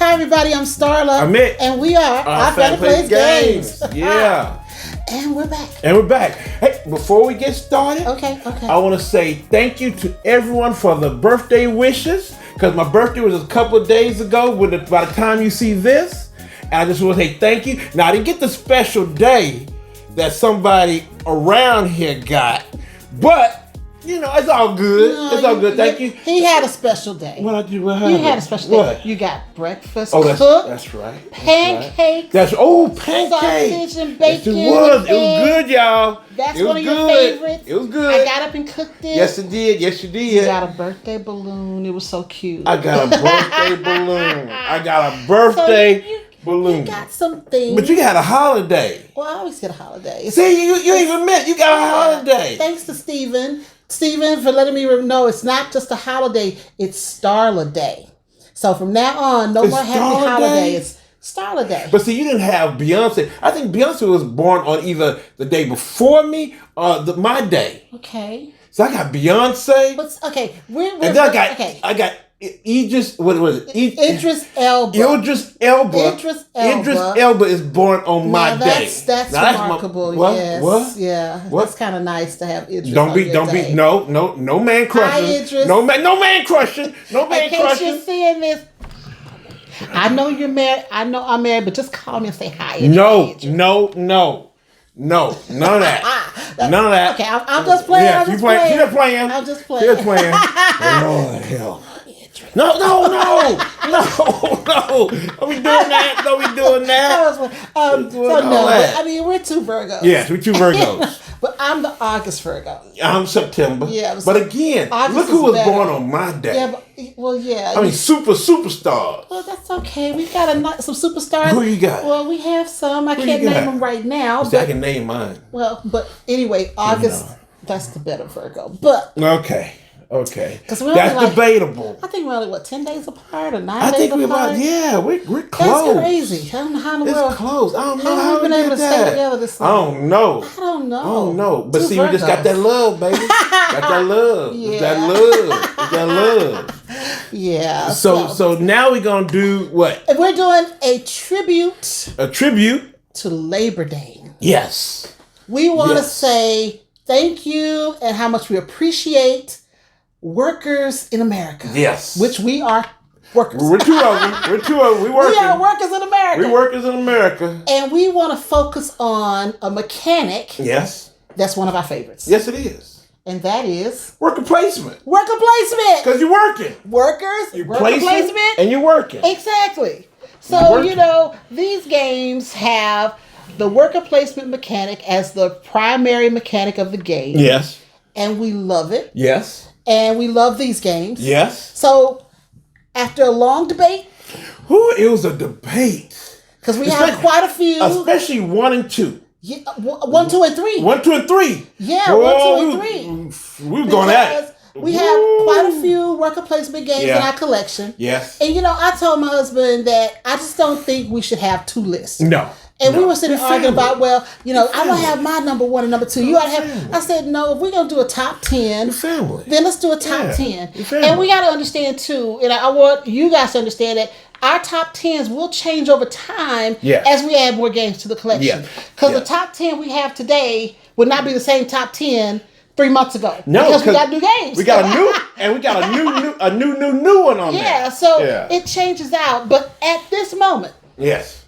Everybody, I'm Starla. I'm Mick. And we are Our Family Plays Games. Yeah. And we're back. Hey, before we get started, okay. I want to say thank you to everyone for the birthday wishes, because my birthday was a couple of days ago by the time you see this. And I just want to say thank you. Now, I didn't get the special day that somebody around here got, but you know, it's all good. It's all good. Thank you. He had a special day. What I do? What you had a special day. What? You got breakfast cooked. That's right. Pancakes. Pancakes. Sausage and bacon. Yes, it was. It was good, y'all. That's one of your favorites. It was good. I got up and cooked it. Yes, it did. Yes, you did. You got a birthday balloon. It was so cute. I got a birthday balloon. Balloon. You got some things. But you got a holiday. Well, I always get a holiday. See, you even admit you got a holiday. Thanks to Steven for letting me know it's not just a holiday, it's Starla Day. So from now on, no more happy holiday. It's Starla Day. But see, you didn't have Beyonce. I think Beyonce was born on either the day before me or my day. Okay. So I got Beyonce. Okay. And then I got Idris. What was it? Idris Elba. Idris Elba is born on my day. That's remarkable. Yes. What? Yeah. What? It's kind of nice to have Idris. Don't be. No man crushing. Hi, Idris. No man crushing. No man crushing. In case you're seeing this, I know you're married. I know I'm married, but just call me and say hi. Idris. No. None of that. None of that. Okay, I'm just playing. Yeah, She's just playing. I'm just playing. Lord hell. No. Are we doing that? No, we doing that. I mean, we're two Virgos. Yes, we're two Virgos. But I'm the August Virgo. I'm September. Yeah. But again, August look who was born on my day. Yeah, yeah. I mean, superstars. Well, that's okay. We got some superstars. Who you got? Well, we have some. I can't name them right now. See, I can name mine. Well, but anyway, August, that's the better Virgo. But Okay. That's debatable. I think we're only 10 days apart or 9 days apart. We're close. That's crazy. I don't know how in the world. It's close. I don't know how we've been able to stay together this long. I don't know. But Two see, Virgos. we just got that love, baby. Got that love. Yeah. That love. Yeah. So now we're gonna do what? We're doing a tribute. A tribute to Labor Day. Yes. We want to say thank you and how much we appreciate workers in America. Yes. Which we are workers. We're two of them. We working. We are workers in America. We workers in America. And we want to focus on a mechanic. Yes. That's one of our favorites. Yes, it is. And that is worker placement. Worker placement. Because you're working. Workers. Worker placement. And you're working. Exactly. So, these games have the worker placement mechanic as the primary mechanic of the game. Yes. And we love it. Yes. And we love these games. Yes. So, after a long debate. It was a debate. Because we have quite a few. Especially 1 and 2. Yeah, 1, 2, and 3. 1, 2, and 3. Yeah, 1, 2, and 3. We were going at it. We have quite a few worker placement games in our collection. Yes. And, I told my husband that I just don't think we should have 2 lists. No. And we were sitting arguing about, I want to have my number 1 and number 2. You ought to have. I said, no, if we're going to do a top 10, then let's do a top 10. And we got to understand, too, and I want you guys to understand that our top 10s will change over time as we add more games to the collection. Because the top 10 we have today would not be the same top 10 3 months ago. No, because we got new games. We got a new one on there. Yeah, so it changes out. But at this moment, yes,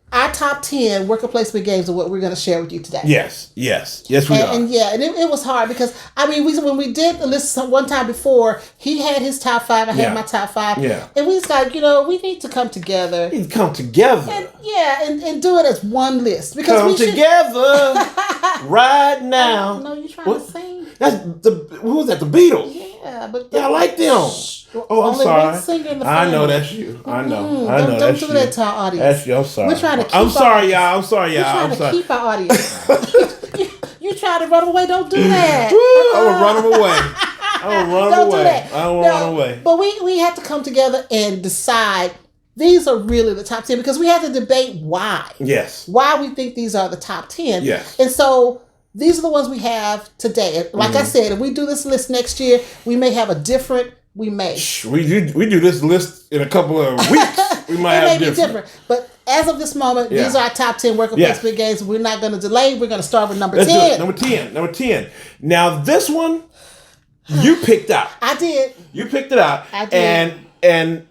our top 10 worker placement games are what we're going to share with you today. Yes, we are. And it was hard because, I mean, when we did the list one time before, he had his top 5, I had my top 5. Yeah. And we was like, we need to come together. We need to come together. And do it as one list. Because come together right now. No, you're trying to sing. Who was that? The Beatles. Yeah, but I like them. I'm sorry. I know that's you. I know. I know don't do that to our audience. That's you. I'm sorry. We're trying to keep I'm sorry, y'all. We're trying to keep our audience. you try to run away. Don't do that. I'm gonna run them away. Don't do that. I don't want to run away. But we had to come together and decide these are really the top 10 because we had to debate why. Yes. Why we think these are the top 10. Yes. And so these are the ones we have today. Like I said, if we do this list next year, we may have a different. We do this list in a couple of weeks. We might have different. But as of this moment, these are our top 10 worker placement games. We're not going to delay. We're going to start with number 10. Do it. Number 10. Now this one, you picked out. I did. You picked it out. I did. And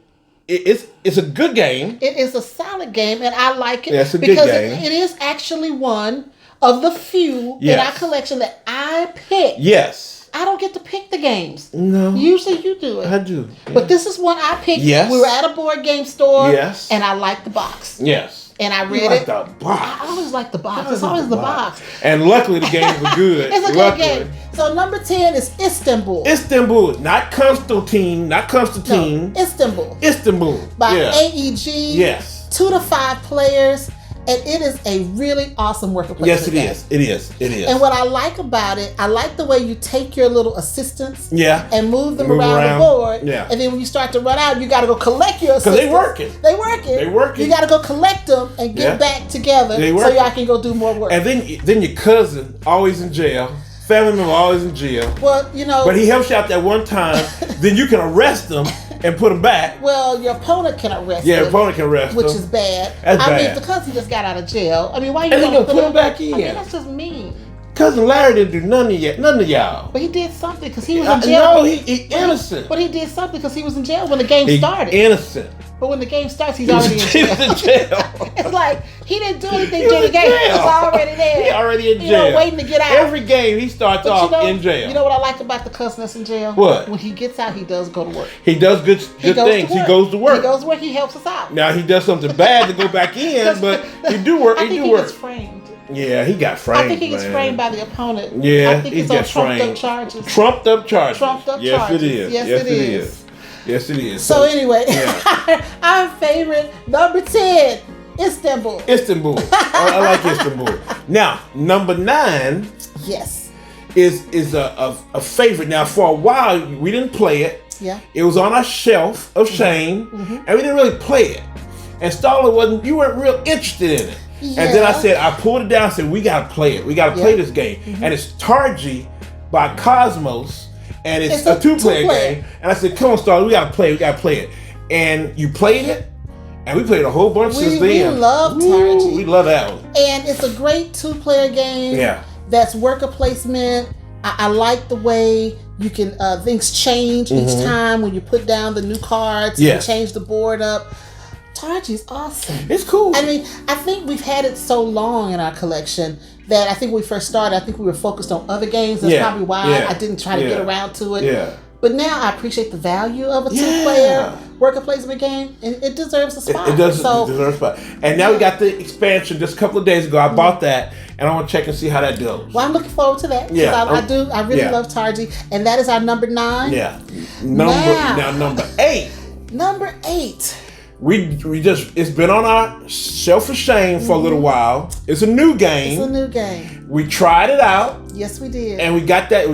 it's a good game. It is a solid game, and I like it. Yeah, it's a good because game. It is actually one of the few in our collection that I picked. Yes. I don't get to pick the games. No. Usually you do it. I do. Yeah. But this is one I picked. Yes. We were at a board game store. Yes. And I liked the box. Yes. And I read it. The box. I always like the box. It's always the box. And luckily the games were good. It's a good game. So number 10 is Istanbul. Istanbul. Not Constantine. No, Istanbul. By AEG. Yes. 2 to 5 players. And it is a really awesome worker placement game. Yes, it is. And what I like about it, I like the way you take your little assistants and move them around the board. Yeah. And then when you start to run out, you got to go collect your assistants. Because they working. You got to go collect them and get back together so y'all can go do more work. And then your cousin, always in jail. Family member always in jail. Well, But he helps you out that one time. Then you can arrest them and put them back. Well, your opponent can arrest them. Yeah, your opponent can arrest them. Which is bad. That's bad. I mean, the cousin just got out of jail. I mean, why you going to put them back in? I mean, that's just mean. Cousin Larry didn't do none of y'all. But he did something because he was in jail. No, he innocent. But he did something because he was in jail when the game started. Innocent. But when the game starts, he's already in jail. He was in jail. It's like he didn't do anything during the game. He was already there. He already in jail. Waiting to get out. Every game he starts off in jail. You know what I like about the cousin that's in jail? What? When he gets out, he does go to work. He does good things. He goes to work. He goes to work. He helps us out. Now he does something bad to go back in, but he do work. I think he gets framed. Yeah, he got framed. I think he gets framed by the opponent. Yeah, I think he it's on gets trumped framed. up charges. Trumped up charges. Yes, it is. Yes, it is. Yes, it is. So anyway, our favorite number 10, Istanbul. I like Istanbul. Now, number 9. Yes. Is a favorite. Now, for a while we didn't play it. Yeah. It was on our shelf of shame, and we didn't really play it. And Starla you weren't real interested in it. Yeah. And then I pulled it down and said, we gotta play it. We gotta play this game. And it's Targey by Cosmos, and it's a two-player game. And I said, come on, Starla, we gotta play it. And you played it, and we played a whole bunch since then. We love Targey. We love that one. And it's a great 2-player game. Yeah. That's worker placement. I like the way you can things change each time when you put down the new cards and change the board up. Targey's awesome. It's cool. I mean, I think we've had it so long in our collection that I think when we first started, I think we were focused on other games. That's probably why I didn't try to get around to it. Yeah. But now I appreciate the value of a 2-player worker placement game, and it deserves a spot. It deserves a spot. And now we got the expansion just a couple of days ago. I bought that, and I want to check and see how that goes. Well, I'm looking forward to that. Yeah, I really love Targey, and that is our number 9. Yeah. Number 8. Number 8. We just it's been on our shelf of shame for a little while. It's a new game. We tried it out. Yes, we did. And we got that.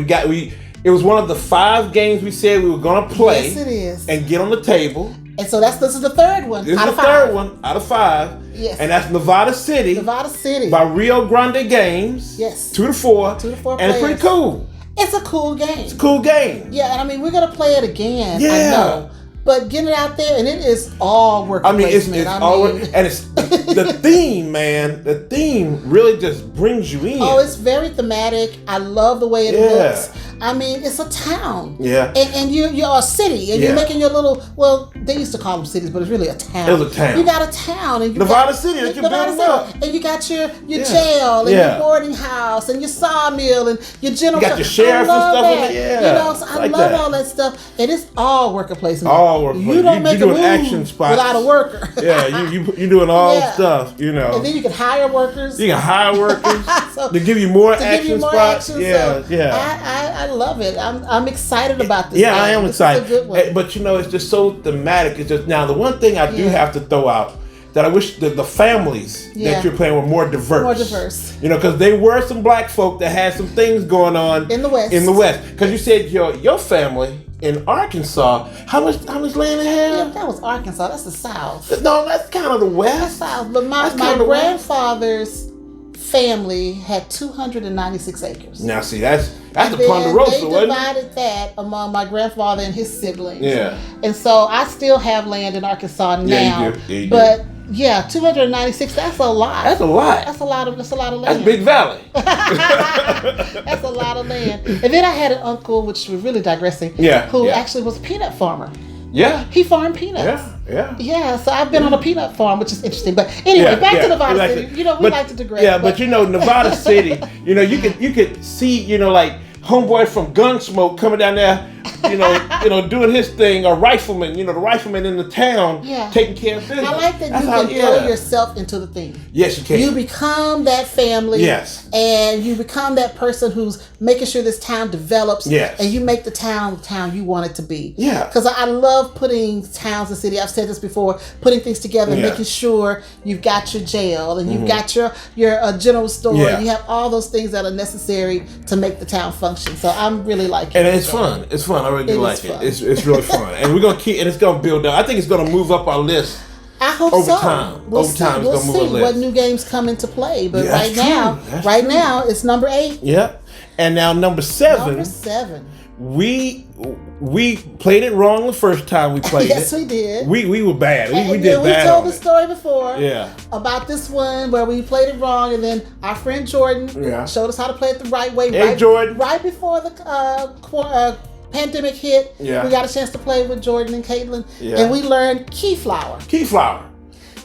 It was one of the 5 games we said we were gonna play. Yes, it is. And get on the table. And so this is the third one. This is the third one out of 5. Yes. And that's Nevada City. By Rio Grande Games. Yes. 2 to 4. 2 to 4 And players. it's pretty cool. It's a cool game. It's a cool game. Yeah, and I mean we're gonna play it again. Yeah. I know. But get it out there, and it is all worker placement. It's all work, and it's the theme, man. The theme really just brings you in. Oh, it's very thematic. I love the way it looks. I mean, it's a town. Yeah. And you're a city, and you're making your little, well, they used to call them cities, but it's really a town. It was a town. You got a town. And you Nevada City that you're building up. And you got your jail, and your boarding house, and your sawmill, and your general. You got your sheriff and stuff in there. Yeah. You know, so I love all that stuff. And it's all worker placement. All worker placement. You don't make a move action spots without a worker. Yeah, you're doing all stuff, you know. And then you can hire workers. You can hire workers to give you more action spots. Yeah, yeah. I love it. I'm excited about this. Yeah, I am excited. This is a good one. But you know, it's just so thematic. It's just now the one thing I do have to throw out that I wish the families that you're playing were more diverse. More diverse. You know, because there were some black folk that had some things going on in the West. Because you said your family in Arkansas, how much land they have? Yeah, that was Arkansas. That's the South. No, that's kind of the West. That's South. But my grandfather's family had 296 acres. Now see, that's the Ponderosa, wasn't it? They divided that among my grandfather and his siblings. Yeah. And so I still have land in Arkansas now. Yeah, you do. But yeah, 296, that's a lot. That's a lot. That's a lot of land. That's Big Valley. That's a lot of land. And then I had an uncle, which we're really digressing, who actually was a peanut farmer. Yeah. He farmed peanuts. Yeah, so I've been on a peanut farm, which is interesting. But anyway, back to Nevada City. You know, we like to digress. Yeah, but you know, Nevada City, you know, you could see, you know, like homeboy from Gunsmoke coming down there, you know, doing his thing, or rifleman, you know, the rifleman in the town taking care of business. I like that you can throw yourself into the thing. Yes, you can. You become that family. Yes. And you become that person who's making sure this town develops. Yes. And you make the town you want it to be. Yeah. Because I love putting towns and city. I've said this before, putting things together and making sure you've got your jail and you've got your general store. Yeah. And you have all those things that are necessary to make the town function. So I'm really liking it. And it's fun. It's fun. I really like it. Fun. It's really fun. And we're going to keep, and it's going to build up. I think it's going to move up our list. I hope over so. time. We'll over time, see. it's going to move our list. What new games come into play. But Yeah, right now, it's number 8. Yep. And now number 7. Number 7. We played it wrong the first time we played yes, it. we did. We were bad. We did bad. We told the story before. Yeah. About this one where we played it wrong, and then our friend Jordan showed us how to play it the right way. Hey, Jordan. Right before the pandemic hit, we got a chance to play with Jordan and Caitlin, and we learned Keyflower. Keyflower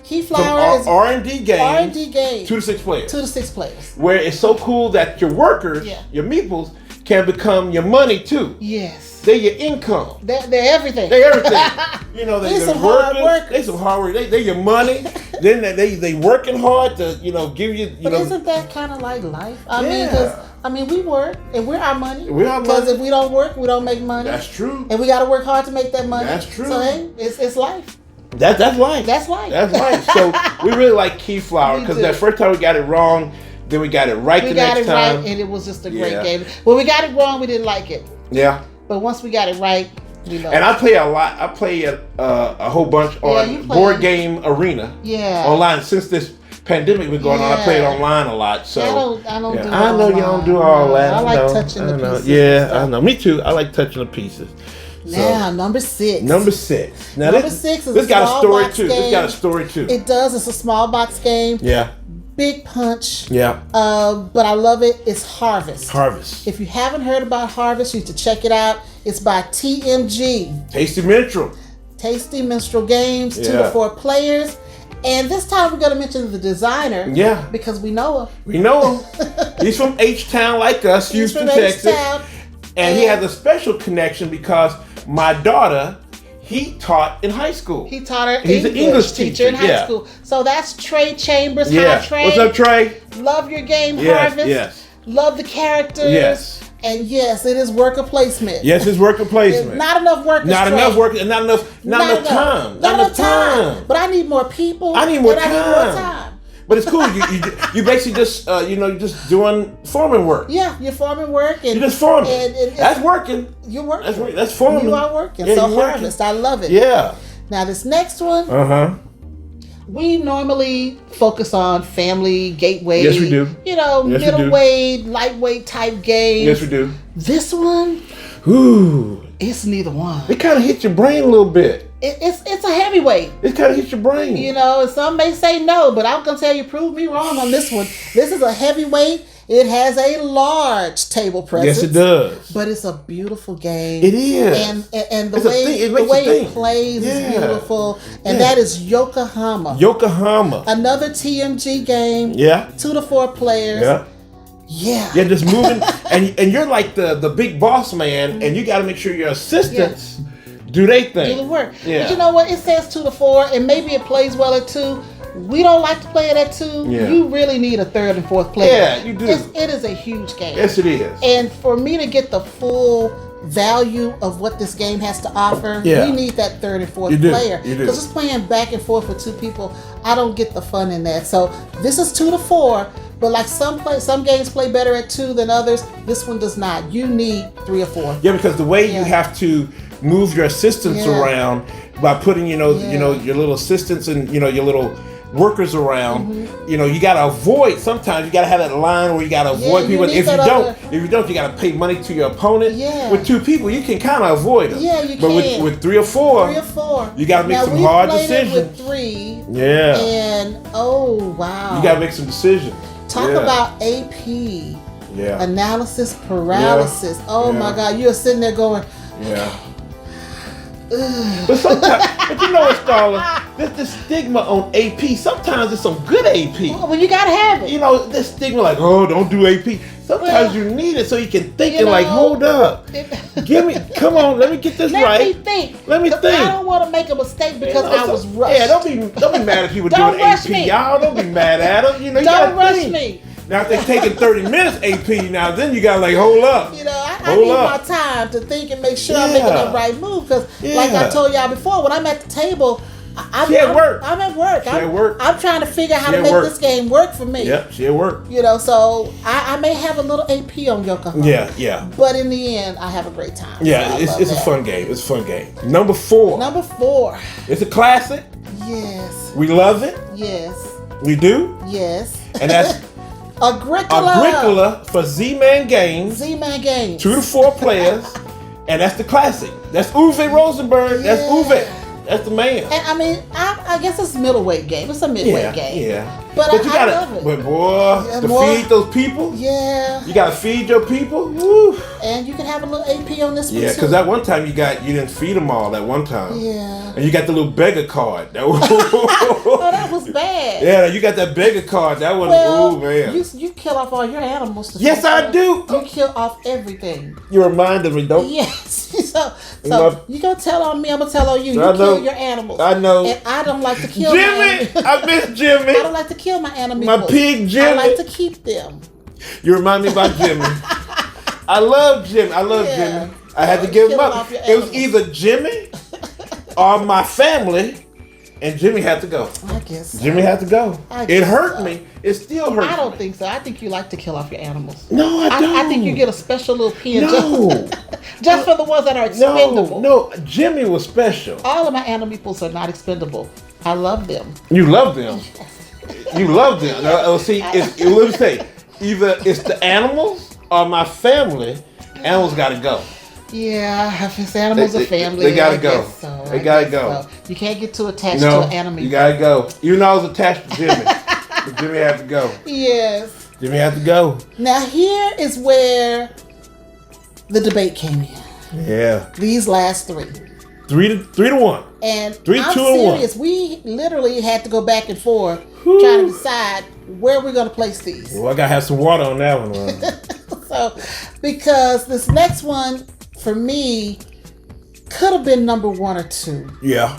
Keyflower is R&D game. R&D game. 2 to 6 players. 2 to 6 players. Where it's so cool that your workers, your meeples, can become your money too. Yes. They're your income. They're everything. They're everything. You know, they're some hard workers. They some hard work. They're your money. Then they working hard to give you. But isn't that kind of like life? I mean, we work and we're our money. We're our money. Because if we don't work, we don't make money. That's true. And we got to work hard to make that money. That's true. So hey, it's life. That's life. That's life. That's life. So we really like Keyflower because that first time we got it wrong, then we got it right the next time. We got it right, and it was just a great game. When we got it wrong, we didn't like it. Yeah. But once we got it right, we loved it. And I play a lot. I play a whole bunch on Board Game Arena. Yeah. Online since this pandemic been going on. I play it online a lot. So I don't do it I know you don't do all that. I like touching the pieces. Yeah, I know. Me too. I like touching the pieces. Now, number 6. Number 6. Now number 6 is this got a story too. Game. This got a story too. It does. It's a small box game. Yeah. Big punch. Yeah. But I love it. It's Harvest. Harvest. If you haven't heard about Harvest, you need to check it out. It's by TMG. Tasty Minstrel. Tasty Minstrel Games. 2 to 4 players. And this time we're going to mention the designer. Yeah. Because we know him. We know him. He's from H-Town like us, Houston, Texas. H-Town. And he has a special connection because my daughter, he taught in high school. He taught her He's an English teacher in high school. So that's Trey Chambers. Yeah. Hi, Trey. What's up, Trey? Love your game, Harvest. Yes. Love the characters. Yes. And yes, it is worker placement. Yes, it's worker placement. Not enough workers. Not enough work. Not enough time. Not enough time. But I need more people. I need more time. But it's cool. You basically just you're just doing farming work. Yeah, you're farming work. And, you're just farming. And that's working. You're working. That's farming. You are working. Yeah, so Harvest, I love it. Yeah. Now this next one. We normally focus on family, gateway. Yes, we do. Middleweight, lightweight type games. Yes, we do. This one, it's neither one. It kind of hits your brain a little bit. It's a heavyweight. It kind of hits your brain. And some may say no, but I'm gonna tell you, prove me wrong on this one. This is a heavyweight, It has a large table presence. Yes, it does. But it's a beautiful game. It is. And the way it plays is beautiful. And that is Yokohama. Yokohama. Another TMG game. Yeah. 2 to 4 players. Yeah. Yeah. You're just moving, and you're like the big boss man, and you got to make sure your assistants do their thing. Do the work. Yeah. But you know what? It says 2 to 4, and maybe it plays well at 2. We don't like to play it at 2. Yeah. You really need a 3rd and 4th player. Yeah, you do. It is a huge game. Yes, it is. And for me to get the full value of what this game has to offer, we need that 3rd and 4th player. Because just playing back and forth with 2 people, I don't get the fun in that. So this is 2 to 4, but like some games play better at 2 than others. This one does not. You need 3 or 4. Yeah, because the way you have to move your assistants around by putting, your little assistants and your little workers around, you gotta avoid. Sometimes you gotta have that line where you gotta avoid people. If you don't, you gotta pay money to your opponent. Yeah. With 2 people, you can kind of avoid them. Yeah, you can. But with 3 or 4, you gotta make some hard decisions. With 3. Yeah. And oh wow, you gotta make some decisions. Talk about AP. Yeah. Analysis paralysis. Oh my God, you're sitting there going. Yeah. But sometimes, you know what, Starla? There's this stigma on AP. Sometimes it's some good AP. Well, you gotta have it. This stigma like, oh, don't do AP. Sometimes you need it so you can think and like, hold up. Come on, let me get this right. Let me think. I don't want to make a mistake because I was rushed. Yeah, don't be mad at people doing AP. Y'all don't be mad at them. You don't rush me. Now, if they're taking 30 minutes AP, now then you gotta like hold up. I need my time to think and make sure I'm making the right move. Because, like I told y'all before, when I'm at the table, I'm at work. I'm trying to figure out how to make this game work for me. Yep, she at work. So I may have a little AP on Yokohama. Yeah. But in the end, I have a great time. Yeah, so it's a fun game. It's a fun game. Number 4. It's a classic. Yes. We love it. Yes. We do. Yes. And that's Agricola for ZMan Games. 2 to 4 players. And that's the classic. That's Uwe Rosenberg. That's Uwe. That's the man. And I mean, I guess it's a middleweight game. It's a midweight game. Yeah. But you gotta, I love it. But boy, feed those people. Yeah. You gotta feed your people. Woo. And you can have a little AP on this one. Yeah, because that one time you didn't feed them all that one time. Yeah. And you got the little beggar card. Oh, that was bad. Yeah, you got that beggar card. That was, oh man. You kill off all your animals. Yes, I do. You kill off everything. You reminded me, don't you? Yes. So you gonna tell on me, I'm gonna tell on you. You kill your animals. I know. And I don't like to kill Jimmy. I miss Jimmy. I don't like to kill my animals. My pig Jimmy. I like to keep them. You remind me about Jimmy. I love Jimmy. Jimmy. I had to give him up. It was either Jimmy or my family. And Jimmy had to go. I guess so. Jimmy had to go. It hurt me. It still hurts me. I don't think so. I think you like to kill off your animals. No, I don't. I think you get a special little pin just for the ones that are expendable. No, Jimmy was special. All of my animals are not expendable. I love them. You love them? You love them. See, let me say, either it's the animals or my family. Animals got to go. Yeah, if it's animals or family, they gotta go. They gotta go. So. You can't get too attached to an animal. You gotta go. Even though I was attached to Jimmy, but Jimmy had to go. Yes. Jimmy had to go. Now here is where the debate came in. Yeah. These last 3. 3 to 1. And 3, I'm 2, and 1. serious. We literally had to go back and forth trying to decide where we're gonna place these. Well, I gotta have some water on that one. So, because this next one, for me, could have been number 1 or 2. Yeah.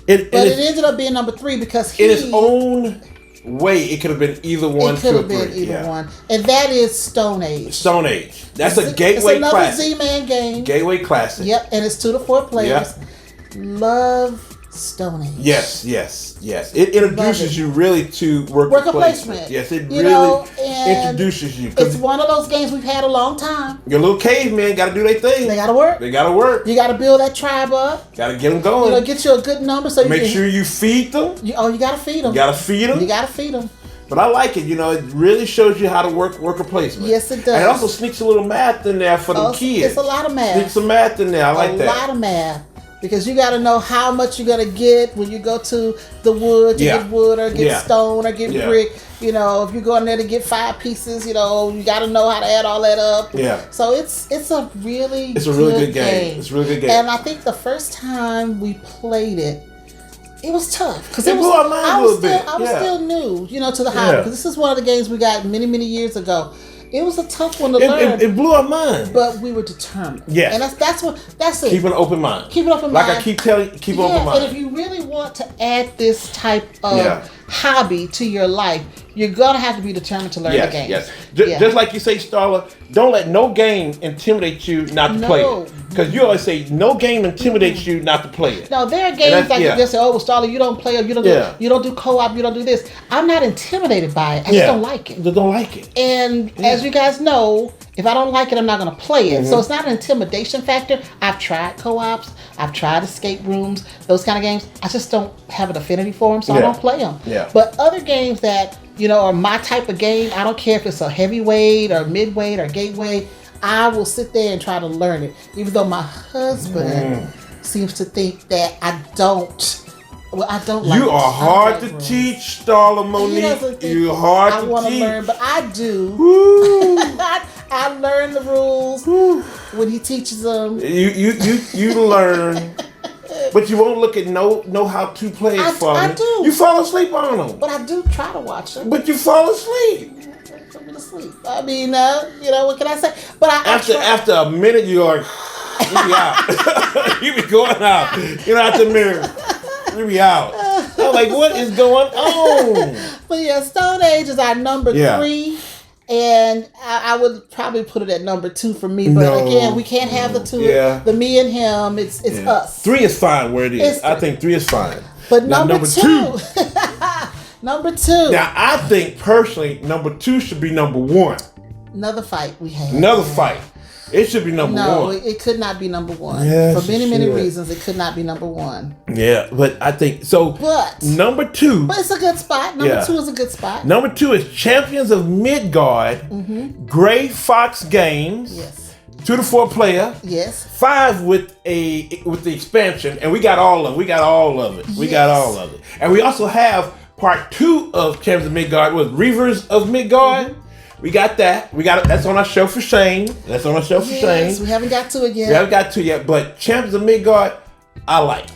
But it ended up being number 3 because in its own way, it could have been either 1, 2, or 3. It could have been either one. And that is Stone Age. Stone Age. That's a gateway classic. It's another Z-Man game. Gateway classic. Yep, and it's 2 to 4 players. Yep. Love Stone Age. Yes. It introduces you really to worker placement. Yes, it really introduces you. It's one of those games we've had a long time. Your little cavemen got to do their thing. They got to work. You got to build that tribe up. Got to get them going. Get you a good number so make sure you feed them. You got to feed them. You got to feed them. But I like it. It really shows you how to work worker placement. Yes, it does. And it also sneaks a little math in there for the kids. It's a lot of math. Sneaks some math in there. I like that. A lot of math. because you got to know how much you're going to get when you go to the wood to get wood or get stone or get brick. You know, if you go in there to get 5 pieces, you know, you got to know how to add all that up. Yeah. So it's a really good game. It's a really good game. And I think the first time we played it, it was tough because blew our mind a little bit. I was still new, you know, to the hobby. Because this is one of the games we got many, many years ago. It was a tough one to learn. It blew our mind. But we were determined. Yes. And that's it. Keep an open mind. Keep an open mind. Like I keep telling you, keep an open mind. And if you really want to add this type of hobby to your life, you're going to have to be determined to learn the game. Yes. Just like you say, Starla, don't let no game intimidate you not to play it. Because you always say no game intimidates you not to play it. No, there are games like you just say, oh, well, Starla, you don't play it, you don't do co-op, you don't do this. I'm not intimidated by it. I just don't like it. Just don't like it. And as you guys know, if I don't like it, I'm not going to play it. So it's not an intimidation factor. I've tried co-ops. I've tried escape rooms, those kind of games. I just don't have an affinity for them, so I don't play them. Yeah. But other games that, you know, are my type of game, I don't care if it's a heavyweight or midweight or gateway, I will sit there and try to learn it. Even though my husband seems to think that I don't. Well, I don't like. You are hard to teach, Starla Monique. You're hard to teach. I want to learn, but I do. I learn the rules when he teaches them. You learn, but you won't look at know how to play it for me. I do. You fall asleep on them. But I do try to watch them. But you fall asleep. Put me to sleep. I mean, you know, what can I say? But after a minute, you're like, you be out. You be going out. You're out the mirror. You be out. I'm like, what is going on? But yeah, Stone Age is our number 3. And I would probably put it at number 2 for me. But again, we can't have the two. Yeah. The me and him, it's us. 3 is fine where it is. I think 3 is fine. But number 2. Number 2. Now, I think personally, number 2 should be number 1. Another fight we had. Another fight. It should be number 1. No, it could not be number 1. Yes, for many reasons, it could not be number 1. Yeah, but I think so. But number 2. But it's a good spot. Number 2 is a good spot. Number 2 is Champions of Midgard, Gray Fox Games. Yes. 2 to 4 player. Yes. 5 with the expansion, and we got all of it. We got all of it. And we also have part 2 of Champions of Midgard with Reavers of Midgard. We got that. That's on our show for Shane. Yes, we haven't got to it yet. But Champions of Midgard, I like.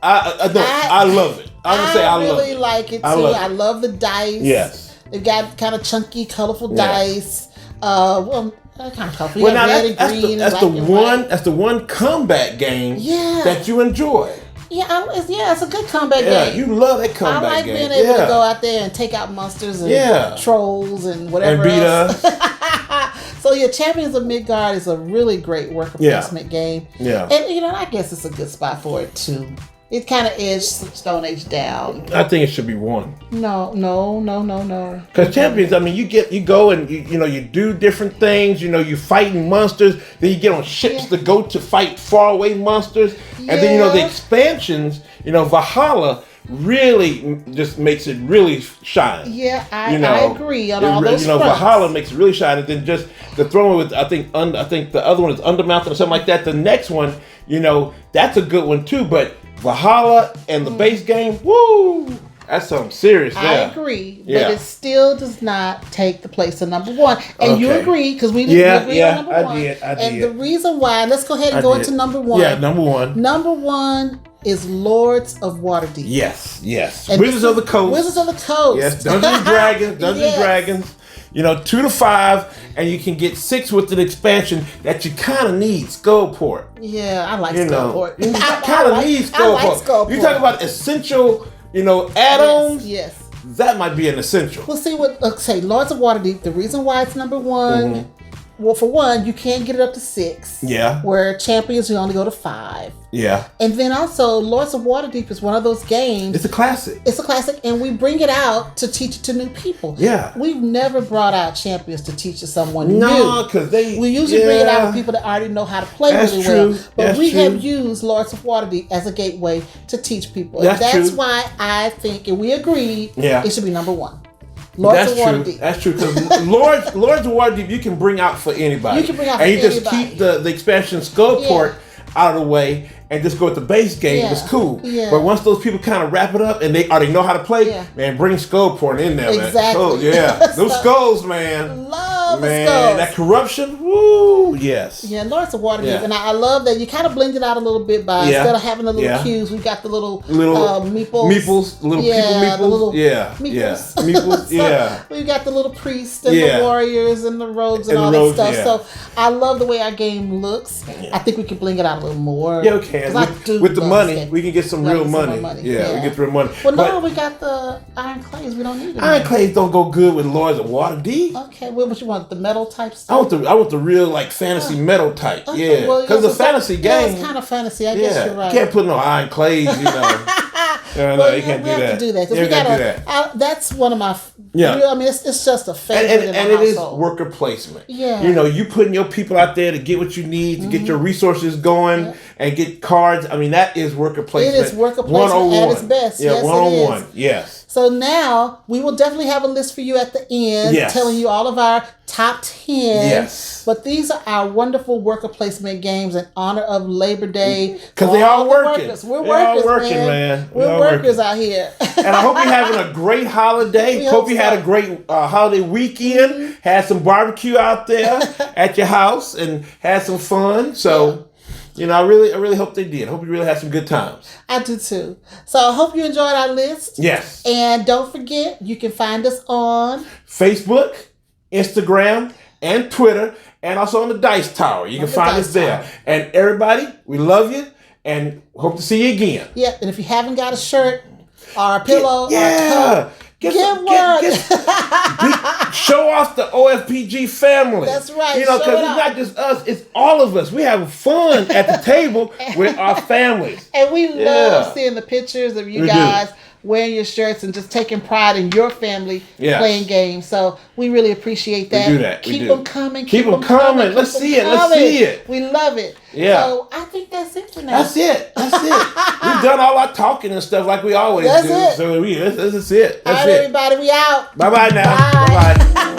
I love it. I would say I love it. I really like it too. I love the dice. Yes. They've got kind of chunky, colorful dice. Kind of colorful. Well, now that's the one combat game that you enjoy. Yeah, it's a good combat game. You love that combat game. I like being able to go out there and take out monsters and trolls and whatever else. So Champions of Midgard is a really great worker placement game. Yeah. And, you know, I guess it's a good spot for it, too. It kind of edged Stone Age down. I think it should be 1. No. Because Champions, I mean, you go and you do different things. You know, you fighting monsters. Then you get on ships to go to fight faraway monsters. And then the expansions. Valhalla really just makes it really shine. Yeah, I agree on all those fronts. Valhalla makes it really shine. And then just the throwing with I think the other one is Undermountain or something like that. The next one, that's a good one too. But Valhalla and the base game, woo! That's something serious there. I agree, but it still does not take the place of number 1. And you agree, because we didn't agree on number 1. I did. And the reason why, let's go ahead and go into number 1. Yeah, number 1. Number 1 is Lords of Waterdeep. Yes. Wizards of the Coast. Yes, Dungeons and Dragons. 2 to 5, and you can get 6 with an expansion that you kind of need. Skullport. Yeah, I like Skullport. You kind of need Skullport. You talk about essential, add-ons. Yes. That might be an essential. Well, see Lords of Waterdeep. The reason why it's number 1. Well, for one, you can't get it up to 6. Yeah. Where Champions, you only go to 5. Yeah. And then also, Lords of Waterdeep is one of those games. It's a classic. And we bring it out to teach it to new people. Yeah. We've never brought out Champions to teach to someone new. No, because we usually bring it out with people that already know how to play really well. But we have used Lords of Waterdeep as a gateway to teach people. That's why I think, and we agree, it should be number 1. Lords of Waterdeep. That's true. Because Lords of Waterdeep, you can bring out for anybody. You can bring out for anybody. And you just keep the expansion Skullport out of the way. and just go with the base game, it's cool. Yeah. But once those people kind of wrap it up and they know how to play, man, bring skull porn in there, man. Exactly. Oh, yeah. Those skulls, man. Love man, the skulls. that corruption, woo, yes. Yeah, Lords of Waterdeep. And I love that you kind of blend it out a little bit by instead of having the little cubes, we got the little meeples. Meeples, little people meeples. The little meeples. Yeah. Meeples, so we got the little priests and the warriors and the rogues and all that stuff. So I love the way our game looks. I think we can bling it out a little more. Yeah, we can. With the money, we can get some real money. Yeah, we get the real money. Well, no, we got the iron clays. We don't need them. Iron clays don't go good with Lords of Waterdeep. Okay, what you want? The metal type stuff? I want the real like fantasy metal type. Okay, yeah, because the fantasy game. Yeah, it's kind of fantasy. I guess you're right. You can't put no iron clays, you know. No, you can't do that. We have to do that. You can't do that. That's one of my. I mean, it's just a favorite in my and it is household. worker placement. Yeah. You know, you putting your people out there to get what you need, to get your resources going, and get cards. I mean, that is worker placement. It is worker placement at its best. Yeah, yes, 101. Yes. So now we will definitely have a list for you at the end, telling you all of our top 10. Yes. But these are our wonderful worker placement games in honor of Labor Day. Because they all working. We're workers, man. We're workers out here. And I hope you're having a great holiday. Hope you had a great holiday weekend. Had some barbecue out there at your house and had some fun. So. You know, I really hope they did. I hope you really had some good times. I do too. So I hope you enjoyed our list. Yes. And don't forget, you can find us on Facebook, Instagram, and Twitter, and also on the Dice Tower. You can find us there. And everybody, we love you and hope to see you again. Yeah, and if you haven't got a shirt or a pillow or a cup, get one. Show off the OFPG family. That's right. You know, because it's not just us, it's all of us. We have fun at the table with our families. And we love seeing the pictures of you guys wearing your shirts and just taking pride in your family playing games. So we really appreciate that. We do that. Keep them coming. Keep them coming. Let's see it. Let's see it. We love it. Yeah. So I think that's it for now. That's it. We've done all our talking and stuff like we always do. That's it. So this is it. All right, everybody. We out. Bye-bye now. Bye. Bye-bye.